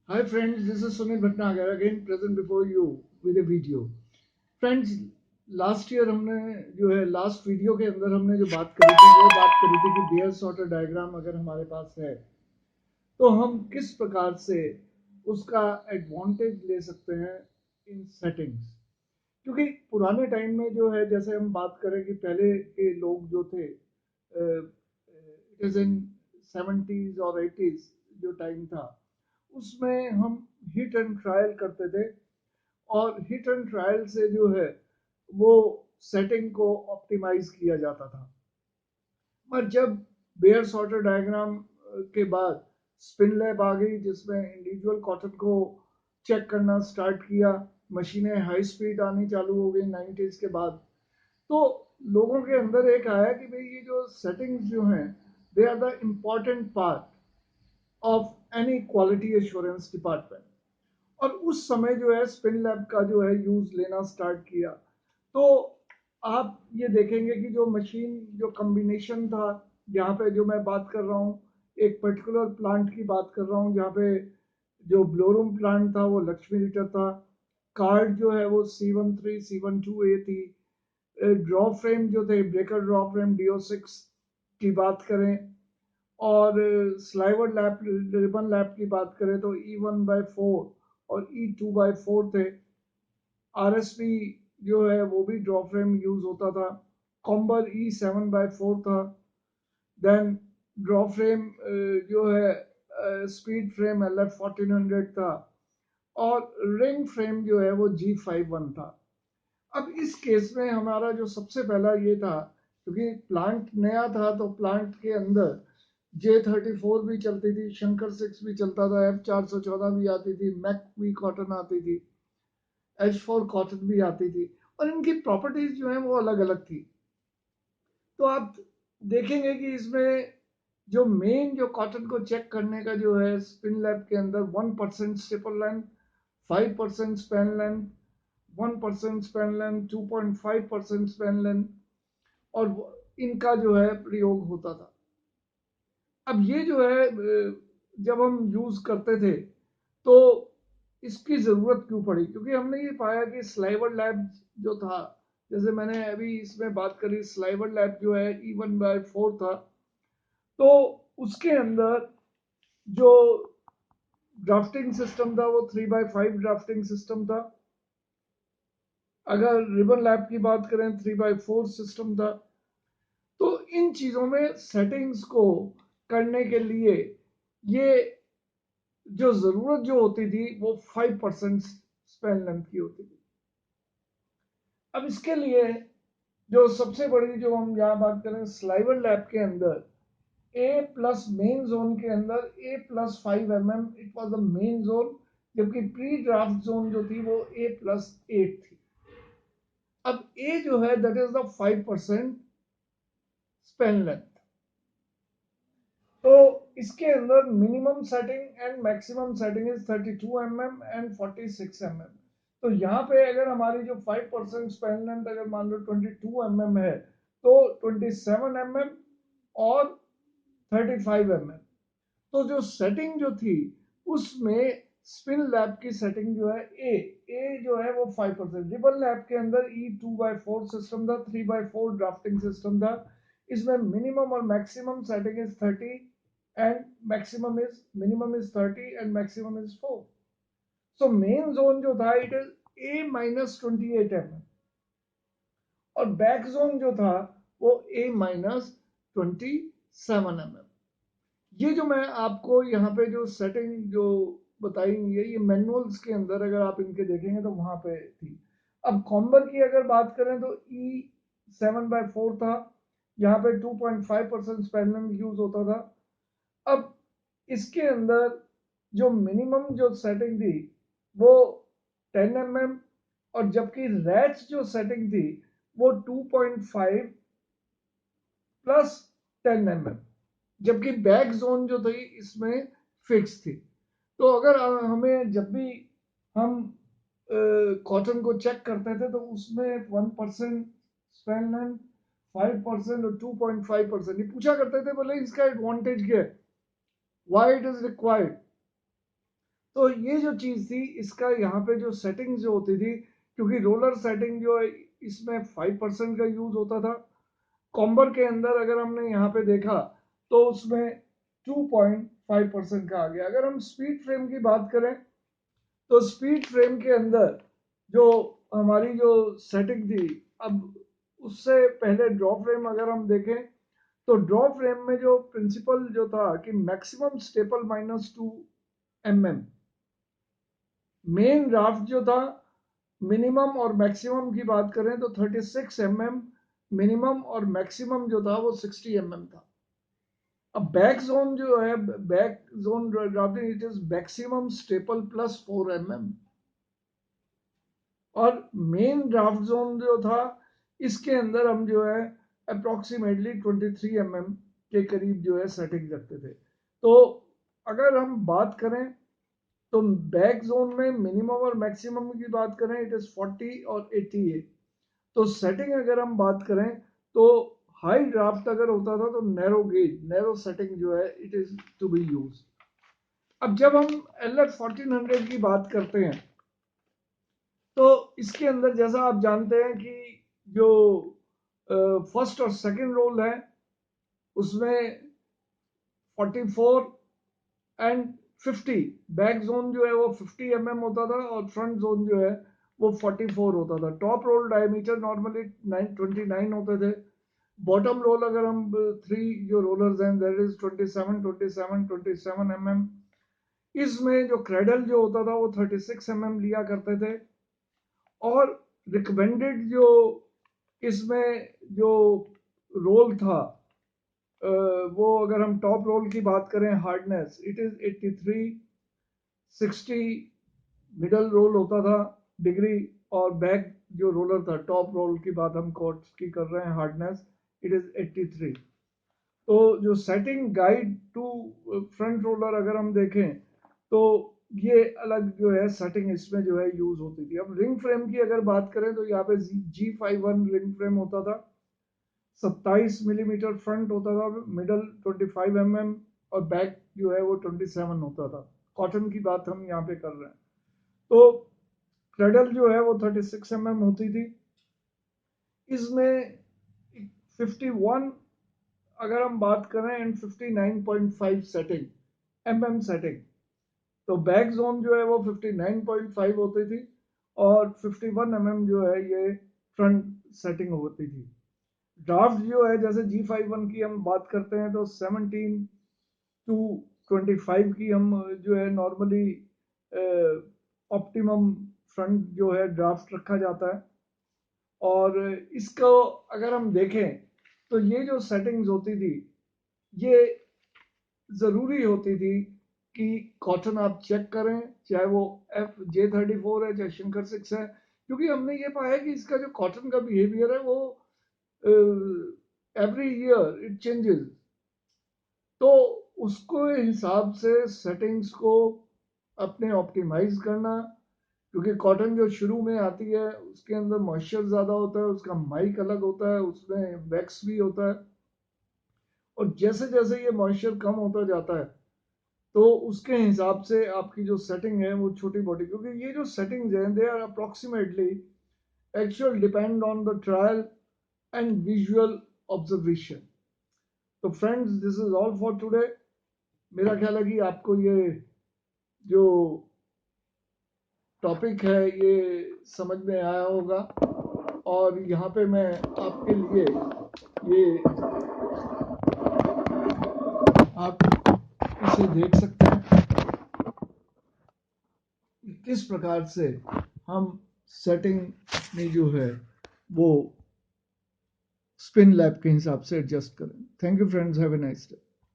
Hi friends, this is Sunil Bhatnagar again present before you with a video. Friends, last year हमने जो है last video के अंदर हमने जो बात करी थी वो बात करी थी कि बेयर सॉर्टर डायग्राम अगर हमारे पास है तो हम किस प्रकार से उसका एडवांटेज ले सकते हैं इन सेटिंग्स। क्योंकि पुराने टाइम में जो है जैसे हम बात करें कि पहले के लोग जो थे इट इज इन 70s और 80s जो टाइम था उसमें हम हिट एंड ट्रायल करते थे और हिट एंड ट्रायल से जो है वो सेटिंग को ऑप्टिमाइज किया जाता था। पर जब बेयर सॉर्टर डायग्राम के बाद स्पिन लैब आ गई जिसमें इंडिविजुअल कॉटन को चेक करना स्टार्ट किया, मशीनें हाई स्पीड आनी चालू हो गई 90s के बाद, तो लोगों के अंदर एक आया कि भाई ये जो सेटिंग्स जो हैं they are the important part of any quality assurance department. और उस समय जो है स्पिन लैब का जो है यूज लेना स्टार्ट किया। तो आप ये देखेंगे कि जो मशीन जो कॉम्बिनेशन था, यहाँ पे जो मैं बात कर रहा हूँ एक पर्टिकुलर प्लांट की बात कर रहा हूँ जहाँ पे जो ब्लोरूम प्लांट था वो लक्ष्मी लीटर था। कार्ड जो है वो C13 C12A थी। ड्रॉ फ्रेम जो थे ब्रेकर ड्रॉ फ्रेम DO6 की बात करें और स्लाइवर लैप रिबन लैप की बात करें तो E1/4 और E2/4 थे। RSP जो है वो भी ड्रॉ फ्रेम यूज होता था। कॉम्बर E7/4 था। देन ड्रॉ फ्रेम जो है स्पीड फ्रेम LF1400 था और रिंग फ्रेम जो है वो G51 था। अब इस केस में हमारा जो सबसे पहला ये था, क्योंकि प्लांट नया था तो प्लांट के अंदर J34 भी चलती थी, शंकर 6 भी चलता था, F414 भी आती थी, मैक भी कॉटन आती थी, H4 कॉटन भी आती थी और इनकी प्रॉपर्टीज जो है वो अलग अलग थी। तो आप देखेंगे कि इसमें जो मेन जो कॉटन को चेक करने का जो है स्पिन लैब के अंदर 1% steeple length, 5% span length, 1% span length, 2.5% span length और इनका जो है प्रयोग होता था। अब ये जो है जब हम यूज करते थे तो इसकी जरूरत क्यों पड़ी, क्योंकि हमने ये पाया कि स्लाइवर लैब जो था, जैसे मैंने अभी इसमें बात करी, स्लाइवर लैब जो है E1/4 था, तो उसके अंदर जो ड्राफ्टिंग सिस्टम था वो 3/5 ड्राफ्टिंग सिस्टम था। अगर रिबन लैब की बात करें 3/4 सिस्टम था। तो इन चीजों में सेटिंग्स को करने के लिए ये जो जरूरत जो होती थी वो 5% स्पैन लेंथ की होती थी। अब इसके लिए जो सबसे बड़ी जो हम यहाँ बात करें स्लाइवर लैब के अंदर ए प्लस मेन जोन के अंदर A+5 mm it was the main zone, जबकि प्री ड्राफ्ट जोन जो थी वो A+8 थी। अब ए जो है that is the 5% Spain length. तो इसके अंदर minimum setting and maximum setting is 32 mm and 46 mm। तो यहाँ पे अगर हमारी जो 5% स्पेन लेंथ अगर मान लो 22 mm है तो 27 mm और 35 mm। तो जो सेटिंग जो थी उसमें स्पिन लैब की सेटिंग जो है ए जो है वो 5%। रिबन लैब के अंदर E2/4 सिस्टम था, 3/4 ड्राफ्टिंग सिस्टम था। इसमें मिनिमम और maximum setting is 30 and maximum is minimum is 30 and maximum is 4। So main zone जो था इट इज A-28 mm और बैक जोन जो था वो A-27 mm। ये जो मैं आपको यहाँ पे जो सेटिंग जो बताई हुई है ये मैनुअल्स के अंदर अगर आप इनके देखेंगे तो वहां पे थी। अब कॉम्बर की अगर बात करें तो E7/4 था, यहाँ पे 2.5% स्पैनम यूज होता था। अब इसके अंदर जो मिनिमम जो सेटिंग थी वो 10 mm और जबकि रैच जो सेटिंग थी वो 2.5 प्लस 10 mm, जबकि बैक जोन जो थी इसमें फिक्स थी। तो अगर हमें जब भी हम कॉटन को चेक करते थे तो उसमें 1% स्पेन लेंथ, 5% और 2.5% ये पूछा करते थे, बोले इसका एडवांटेज क्या है, वाई इट इज रिक्वायर्ड। तो ये जो चीज़ थी, इसका यहाँ पे जो सेटिंग जो होती थी, क्योंकि रोलर सेटिंग जो है इसमें 5% का यूज होता था। कॉम्बर के अंदर अगर हमने यहाँ पे देखा तो उसमें 2.5% का आ गया। अगर हम स्पीड फ्रेम की बात करें तो स्पीड फ्रेम के अंदर जो हमारी जो सेटिंग थी, अब उससे पहले ड्रॉ फ्रेम अगर हम देखें तो ड्रॉ फ्रेम में जो प्रिंसिपल जो था कि maximum staple -2 mm, main draft जो था मिनिमम और मैक्सिमम की बात करें तो 36 mm मिनिमम और मैक्सिमम जो था वो 60 mm था। अब बैक जोन जो है, back zone drafting it is maximum staple +4 mm, और मेन ड्राफ्ट जोन जो था इसके अंदर हम जो है अप्रोक्सीमेटली 23 mm के करीब जो है सेटिंग रखते थे। तो अगर हम बात करें तो बैक जोन में मिनिमम और मैक्सिमम की बात करें इट इज 40 और 80 है। तो सेटिंग अगर हम बात करें तो हाई ड्राफ्ट अगर होता था तो नैरो गेज, नैरो सेटिंग जो है it is to be use. अब जब हम LF 1400 की बात करते हैं तो इसके अंदर जैसा आप जानते हैं कि जो फर्स्ट और सेकंड रोल है उसमें 44 एंड 50, बैक जोन जो है वो 50 mm होता था और फ्रंट जोन जो है वो 44 होता था। टॉप रोल डायमीटर नॉर्मली 929 होते थे। बॉटम रोल अगर हम 3 जो रोलर्स हैं दैट इज 27 27 27 mm। इसमें जो क्रेडल जो होता था वो 36 mm लिया करते थे। और रिकमेंडेड जो इसमें जो रोल था, वो अगर हम टॉप रोल की बात करें hardness it is 83, 60 middle roll होता था डिग्री, और बैक जो रोलर था टॉप रोल की बात हम कोर्ट्स की कर रहे हैं हार्डनेस इट इज 83। तो जो setting guide to front roller अगर हम देखें तो ये अलग जो है सेटिंग इसमें जो है यूज होती थी। अब रिंग फ्रेम की अगर बात करें तो यहाँ पे G51 रिंग फ्रेम होता था, 27 मिलीमीटर फ्रंट होता था, मिडल 25 mm और बैक जो है वो 27 होता था। कॉटन की बात हम यहाँ पे कर रहे हैं। तो क्रेडल जो है वो 36 mm होती थी। इसमें 51 अगर हम बात करें एंड 59.5 सेटिंग सेटिंग, तो बैक जोन जो है वो 59.5 होती थी और 51 mm जो है ये फ्रंट सेटिंग होती थी। ड्राफ्ट जो है जैसे G51 की हम बात करते हैं तो 17 टू 25 की हम जो है नॉर्मली ऑप्टिमम फ्रंट जो है ड्राफ्ट रखा जाता है। और इसको अगर हम देखें तो ये जो सेटिंग्स होती थी ये ज़रूरी होती थी कि कॉटन आप चेक करें, चाहे वो J34 है चाहे शंकर 6 है, क्योंकि हमने ये पाया कि इसका जो कॉटन का बिहेवियर है वो एवरी ईयर इट चेंजेस। तो उसको हिसाब से सेटिंग्स को अपने ऑप्टिमाइज करना, क्योंकि कॉटन जो शुरू में आती है उसके अंदर मॉइस्चर ज़्यादा होता है, उसका माइक अलग होता है, उसमें वैक्स भी होता है, और जैसे जैसे ये मॉइस्चर कम होता जाता है तो उसके हिसाब से आपकी जो सेटिंग है वो छोटी मोटी, क्योंकि ये जो सेटिंग्स हैं they are approximately actual depend on the trial and visual observation. तो friends this is all for today. मेरा ख्याल है कि आपको ये जो टॉपिक है ये समझ में आया होगा, और यहाँ पे मैं आपके लिए ये आप इसे देख सकते हैं कि किस प्रकार से हम सेटिंग में जो है वो स्पिन लैब के हिसाब से एडजस्ट करें। Thank you friends, have a nice day.